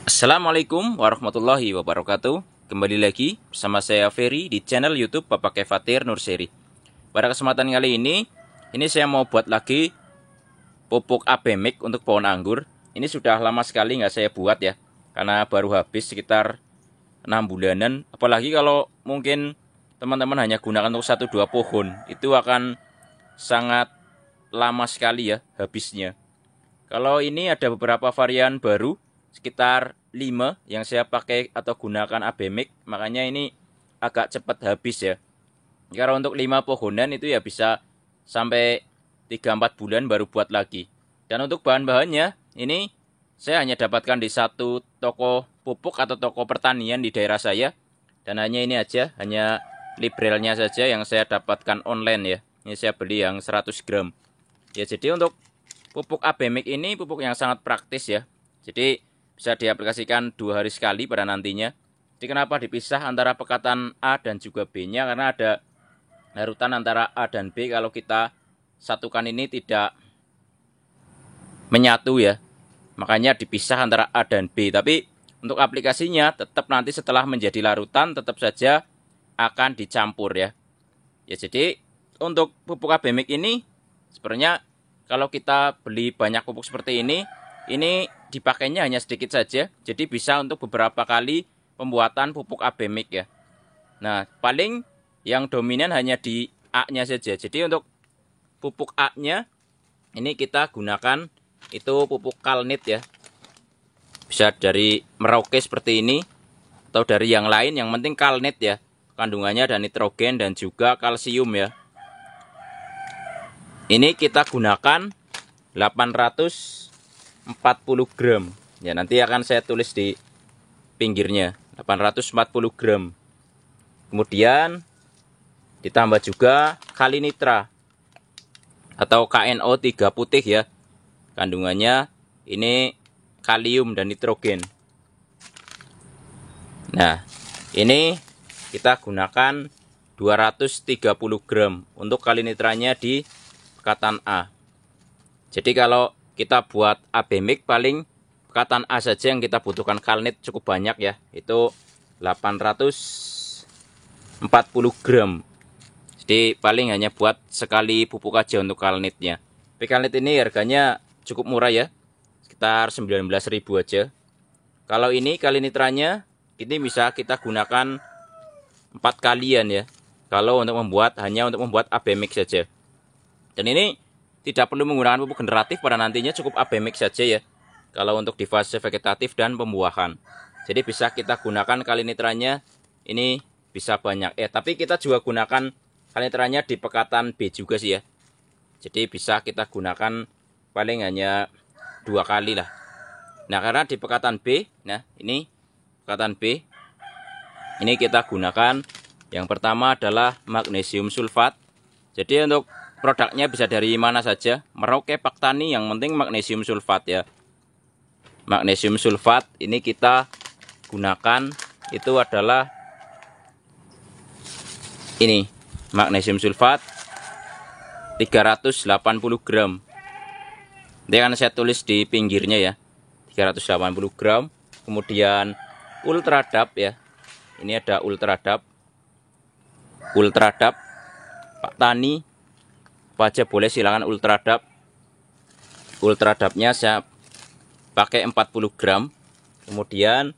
Assalamualaikum warahmatullahi wabarakatuh. Kembali lagi bersama saya Ferry di channel YouTube Bapak Kefatir Nurseri. Pada kesempatan kali ini saya mau buat lagi pupuk Abemik untuk pohon anggur. Ini sudah lama sekali nggak saya buat ya, karena baru habis sekitar 6 bulanan. Apalagi kalau mungkin teman-teman hanya gunakan untuk 1-2 pohon, itu akan sangat lama sekali ya habisnya. Kalau ini ada beberapa varian baru, sekitar 5 yang saya pakai atau gunakan Abemik, makanya ini agak cepat habis ya. Kalau untuk 5 pohonan itu ya bisa sampai 3-4 bulan baru buat lagi. Dan untuk bahan-bahannya, ini saya hanya dapatkan di satu toko pupuk atau toko pertanian di daerah saya. Dan hanya ini aja, hanya librelnya saja yang saya dapatkan online ya. Ini saya beli yang 100 gram. Ya, jadi untuk pupuk Abemik ini pupuk yang sangat praktis ya. Jadi bisa diaplikasikan 2 hari sekali pada nantinya. Jadi kenapa dipisah antara pekatan A dan juga B-nya? Karena ada larutan antara A dan B. Kalau kita satukan ini tidak menyatu ya. Makanya dipisah antara A dan B. Tapi untuk aplikasinya tetap nanti setelah menjadi larutan tetap saja akan dicampur ya. Ya, jadi untuk pupuk Abemik ini sebenarnya kalau kita beli banyak pupuk seperti ini dipakainya hanya sedikit saja. Jadi bisa untuk beberapa kali pembuatan pupuk Abemik ya. Nah, paling yang dominan hanya di A-nya saja. Jadi untuk pupuk A-nya ini kita gunakan itu pupuk Kalnit ya. Bisa dari Merauke seperti ini atau dari yang lain, yang penting Kalnit ya. Kandungannya ada nitrogen dan juga kalsium ya. Ini kita gunakan 840 gram. Ya, nanti akan saya tulis di pinggirnya. 840 gram. Kemudian ditambah juga kalinitra atau KNO 3 putih ya. Kandungannya ini kalium dan nitrogen. Nah, ini kita gunakan 230 gram untuk kalinitranya di pekatan A. Jadi kalau kita buat Abemik paling pekatan A saja yang kita butuhkan Kalnit cukup banyak ya. Itu 840 gram. Jadi paling hanya buat sekali pupuk aja untuk Kalnitnya. Tapi Kalnit ini harganya cukup murah ya. Sekitar 19.000 aja. Kalau ini kalinitranya ini bisa kita gunakan 4 kalian ya. Kalau untuk membuat hanya untuk membuat Abemik saja. Dan ini tidak perlu menggunakan pupuk generatif pada nantinya, cukup Abemik saja ya. Kalau untuk di fase vegetatif dan pembuahan. Jadi bisa kita gunakan kalinitranya ini bisa banyak. Tapi kita juga gunakan kalinitranya di pekatan B juga sih ya. Jadi bisa kita gunakan paling hanya 2 kali lah. Nah, karena di pekatan B, nah ini pekatan B. Ini kita gunakan yang pertama adalah magnesium sulfat. Jadi untuk produknya bisa dari mana saja, Merauke, Paktani, yang penting magnesium sulfat ya. Magnesium sulfat ini kita gunakan itu adalah ini, magnesium sulfat 380 gram. Nanti akan saya tulis di pinggirnya ya, 380 gram. Kemudian Ultradap ya, ini ada Ultradap Paktani apa aja boleh, silakan Ultradap. Ultradapnya saya pakai 40 gram. Kemudian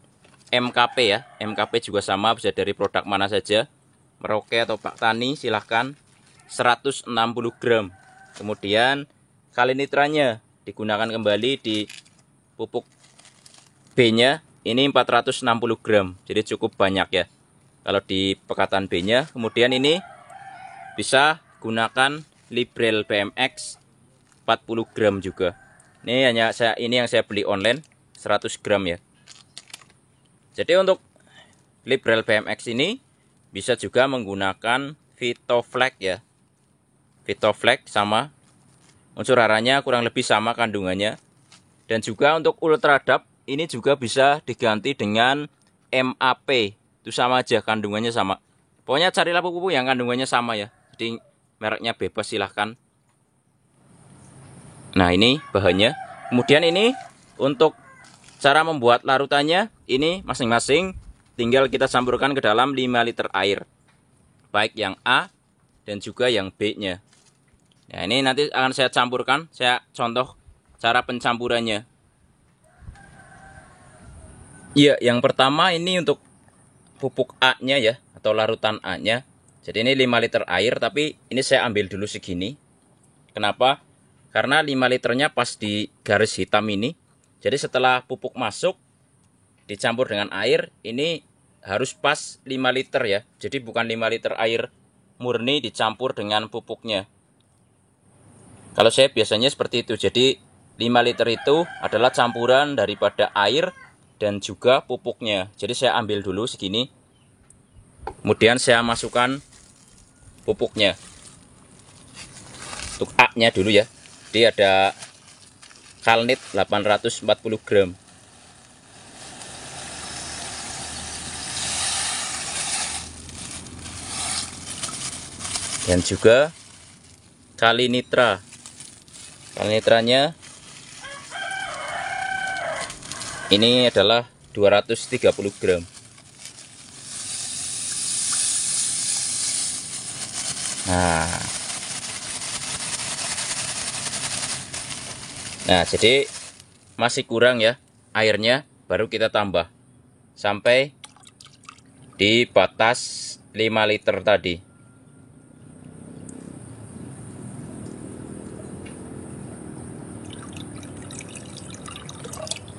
MKP ya, MKP juga sama, bisa dari produk mana saja, Merauke atau Paktani silahkan, 160 gram. Kemudian kalinitranya digunakan kembali di pupuk B nya ini 460 gram, jadi cukup banyak ya kalau di pekatan B nya. Kemudian ini bisa gunakan Librel PMX 40 gram juga. Ini yang saya beli online 100 gram ya. Jadi untuk Librel PMX ini bisa juga menggunakan Vitoflex ya. Vitoflex sama, unsur haranya kurang lebih sama kandungannya. Dan juga untuk Ultradap ini juga bisa diganti dengan MAP. Itu sama aja, kandungannya sama. Pokoknya carilah pupuk yang kandungannya sama ya. Jadi mereknya bebas silahkan. Nah, ini bahannya. Kemudian ini untuk cara membuat larutannya ini masing-masing tinggal kita campurkan ke dalam 5 liter air, baik yang A dan juga yang B-nya. Nah, ini nanti akan saya campurkan, saya contoh cara pencampurannya. Iya, yang pertama ini untuk pupuk A-nya ya, atau larutan A-nya. Jadi ini 5 liter air, tapi ini saya ambil dulu segini. Kenapa? Karena 5 liternya pas di garis hitam ini. Jadi setelah pupuk masuk, dicampur dengan air, ini harus pas 5 liter ya. Jadi bukan 5 liter air murni dicampur dengan pupuknya. Kalau saya biasanya seperti itu. Jadi 5 liter itu adalah campuran daripada air dan juga pupuknya. Jadi saya ambil dulu segini. Kemudian saya masukkan pupuknya. Untuk A-nya dulu ya. Jadi ada Kalnit 840 gram. Dan juga Kalinitra. Kalinitranya ini adalah 230 gram. Nah, jadi masih kurang ya airnya, baru kita tambah sampai di batas 5 liter tadi.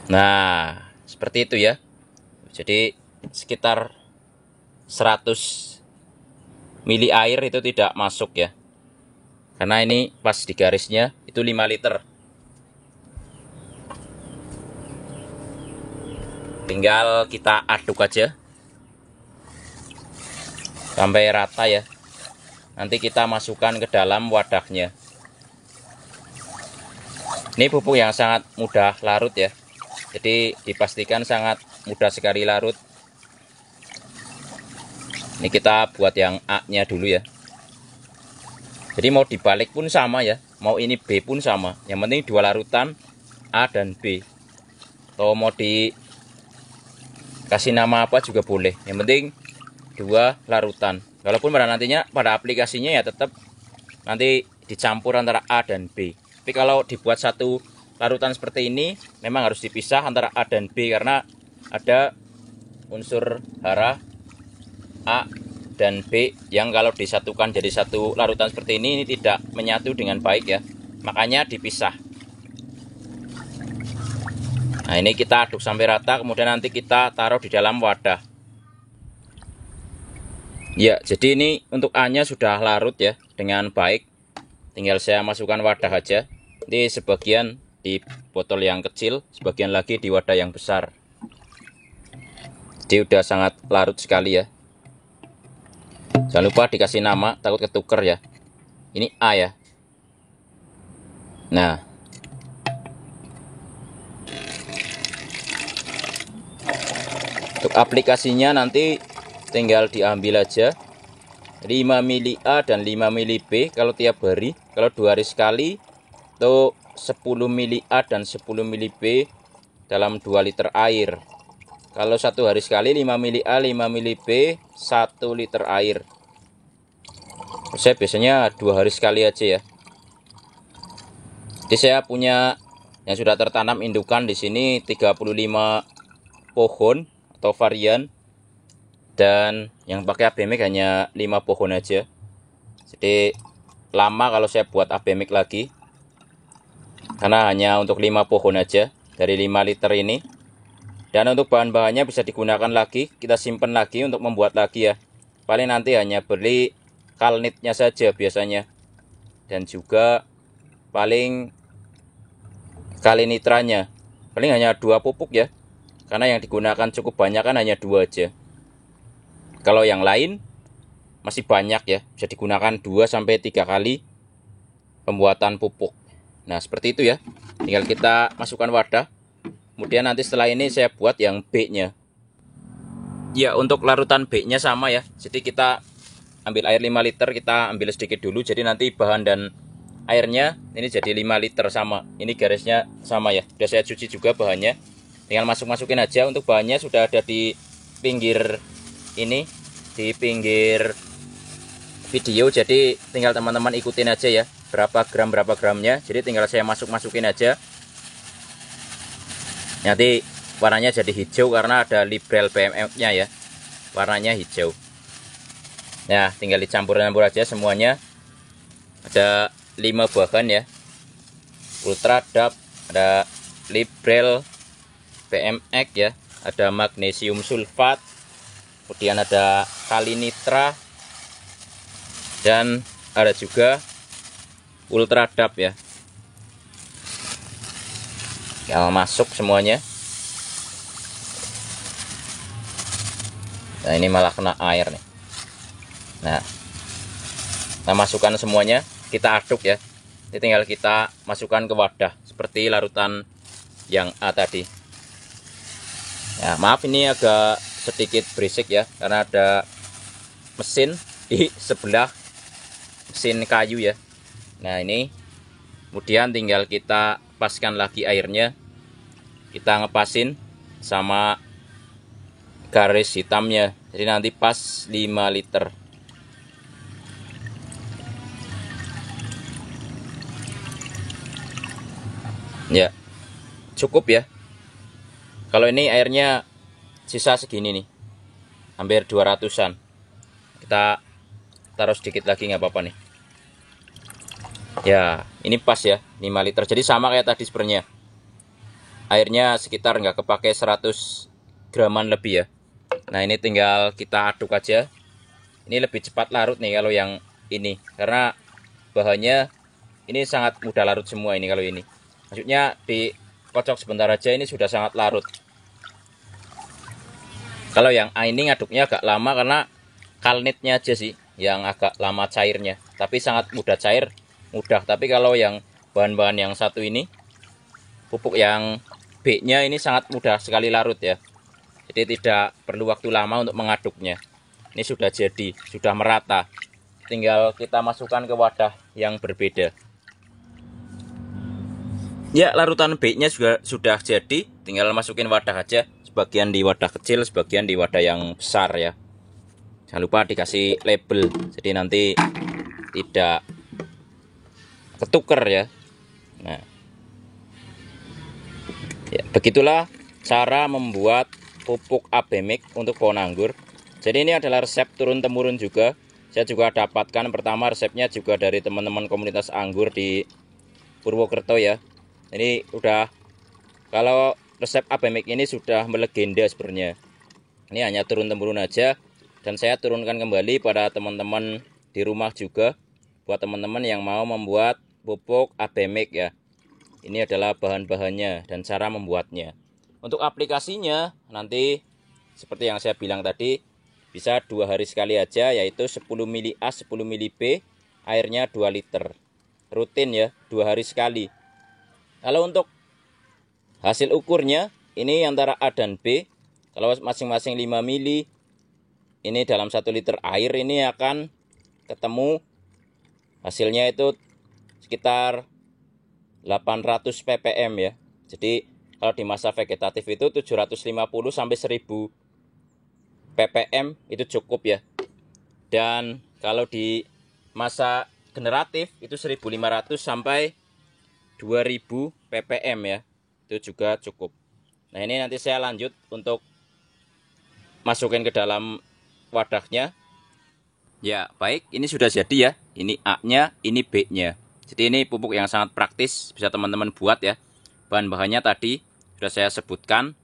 Nah, seperti itu ya. Jadi sekitar 100 mili air itu tidak masuk ya. Karena ini pas di garisnya itu 5 liter. Tinggal kita aduk aja sampai rata ya. Nanti kita masukkan ke dalam wadahnya. Ini pupuk yang sangat mudah larut ya. Jadi dipastikan sangat mudah sekali larut. Ini kita buat yang A-nya dulu ya. Jadi mau dibalik pun sama ya. Mau ini B pun sama. Yang penting dua larutan A dan B. Atau mau dikasih nama apa juga boleh. Yang penting dua larutan. Walaupun pada nantinya pada aplikasinya ya tetap nanti dicampur antara A dan B. Tapi kalau dibuat satu larutan seperti ini memang harus dipisah antara A dan B karena ada unsur hara A dan B yang kalau disatukan jadi satu larutan seperti ini tidak menyatu dengan baik ya. Makanya dipisah. Nah, ini kita aduk sampai rata, kemudian nanti kita taruh di dalam wadah. Ya, jadi ini untuk A-nya sudah larut ya dengan baik. Tinggal saya masukkan wadah aja. Ini sebagian di botol yang kecil, sebagian lagi di wadah yang besar. Jadi udah sangat larut sekali ya. Jangan lupa dikasih nama, takut ketuker ya. Ini A ya. Nah, untuk aplikasinya nanti tinggal diambil aja 5 mili A dan 5 mili B kalau tiap hari. Kalau 2 hari sekali itu 10 mili A dan 10 mili B dalam 2 liter air. Kalau 1 hari sekali 5 mili A, 5 mili B, 1 liter air. Saya biasanya 2 hari sekali aja ya. Jadi saya punya yang sudah tertanam indukan di sini 35 pohon atau varian. Dan yang pakai ABMIC hanya 5 pohon aja. Jadi lama kalau saya buat ABMIC lagi. Karena hanya untuk 5 pohon aja dari 5 liter ini. Dan untuk bahan-bahannya bisa digunakan lagi, kita simpan lagi untuk membuat lagi ya. Paling nanti hanya beli kalnitnya saja biasanya. Dan juga paling kalinitranya. Paling hanya 2 pupuk ya. Karena yang digunakan cukup banyak kan hanya 2 aja. Kalau yang lain masih banyak ya, bisa digunakan 2-3 kali pembuatan pupuk. Nah, seperti itu ya. Tinggal kita masukkan wadah. Kemudian nanti setelah ini saya buat yang B-nya. Ya, untuk larutan B-nya sama ya. Jadi kita ambil air 5 liter, kita ambil sedikit dulu. Jadi nanti bahan dan airnya ini jadi 5 liter sama. Ini garisnya sama ya. Sudah saya cuci juga bahannya. Tinggal masukin aja. Untuk bahannya sudah ada di pinggir ini, di pinggir video, jadi tinggal teman-teman ikutin aja ya, berapa gramnya. Jadi tinggal saya masukin aja. Nanti warnanya jadi hijau karena ada label BMF-nya ya, warnanya hijau. Nah, tinggal dicampur-campur aja semuanya. Ada 5 bahan ya, Ultra Dap, ada label BMX ya, ada magnesium sulfat, kemudian ada kali nitra, dan ada juga Ultra Dap ya. Yang masuk semuanya. Nah, ini malah kena air nih. Nah, masukkan semuanya, kita aduk ya. Ini tinggal kita masukkan ke wadah seperti larutan yang A tadi. Ya, maaf ini agak sedikit berisik ya, karena ada mesin di sebelah, mesin kayu ya. Nah, ini kemudian tinggal kita paskan lagi airnya. Kita ngepasin sama garis hitamnya, jadi nanti pas 5 liter. Ya, cukup ya. Kalau ini airnya sisa segini nih, hampir 200-an. Kita taruh sedikit lagi, nggak apa-apa nih. Ya, ini pas ya, 5 liter. Jadi sama kayak tadi sebenarnya. Airnya sekitar nggak kepake 100 graman lebih ya. Nah, ini tinggal kita aduk aja. Ini lebih cepat larut nih kalau yang ini, karena bahannya ini sangat mudah larut semua ini. Kalau ini maksudnya dikocok sebentar aja ini sudah sangat larut. Kalau yang A ini ngaduknya agak lama karena kalnitnya aja sih yang agak lama cairnya, tapi sangat mudah cair, mudah. Tapi kalau yang bahan-bahan yang satu ini, pupuk yang B-nya ini sangat mudah sekali larut ya. Jadi tidak perlu waktu lama untuk mengaduknya. Ini sudah jadi, sudah merata. Tinggal kita masukkan ke wadah yang berbeda. Ya, larutan B-nya juga sudah jadi, tinggal masukin wadah aja. Sebagian di wadah kecil, sebagian di wadah yang besar ya. Jangan lupa dikasih label, jadi nanti tidak ketuker ya. Nah, ya, begitulah cara membuat pupuk AB Mix untuk pohon anggur. Jadi ini adalah resep turun-temurun juga. Saya juga dapatkan pertama resepnya juga dari teman-teman komunitas anggur di Purwokerto ya. Ini udah, kalau resep AB Mix ini sudah melegenda sebenarnya. Ini hanya turun-temurun aja, dan saya turunkan kembali pada teman-teman di rumah juga, buat teman-teman yang mau membuat pupuk AB Mix ya. Ini adalah bahan-bahannya dan cara membuatnya. Untuk aplikasinya nanti seperti yang saya bilang tadi, bisa 2 hari sekali aja, yaitu 10 mili A 10 mili B, airnya 2 liter. Rutin ya, 2 hari sekali. Kalau untuk hasil ukurnya ini antara A dan B. Kalau masing-masing 5 mili, ini dalam 1 liter air ini akan ketemu hasilnya itu sekitar 800 ppm ya. Jadi kalau di masa vegetatif itu 750 sampai 1000 ppm itu cukup ya. Dan kalau di masa generatif itu 1500 sampai 2000 ppm ya. Itu juga cukup. Nah, ini nanti saya lanjut untuk masukin ke dalam wadahnya. Ya, baik, ini sudah jadi ya. Ini A-nya, ini B-nya. Jadi ini pupuk yang sangat praktis, bisa teman-teman buat ya. Bahan-bahannya tadi sudah saya sebutkan.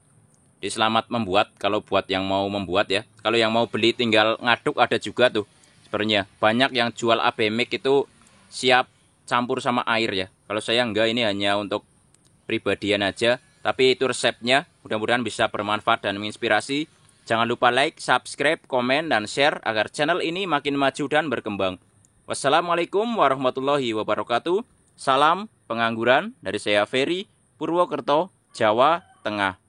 Jadi selamat membuat kalau buat yang mau membuat ya. Kalau yang mau beli tinggal ngaduk ada juga tuh. Sebenarnya banyak yang jual AB Mix itu siap campur sama air ya. Kalau saya enggak, ini hanya untuk pribadian aja. Tapi itu resepnya, mudah-mudahan bisa bermanfaat dan menginspirasi. Jangan lupa like, subscribe, komen, dan share agar channel ini makin maju dan berkembang. Wassalamualaikum warahmatullahi wabarakatuh. Salam pengangguran dari saya Ferry, Purwokerto, Jawa Tengah.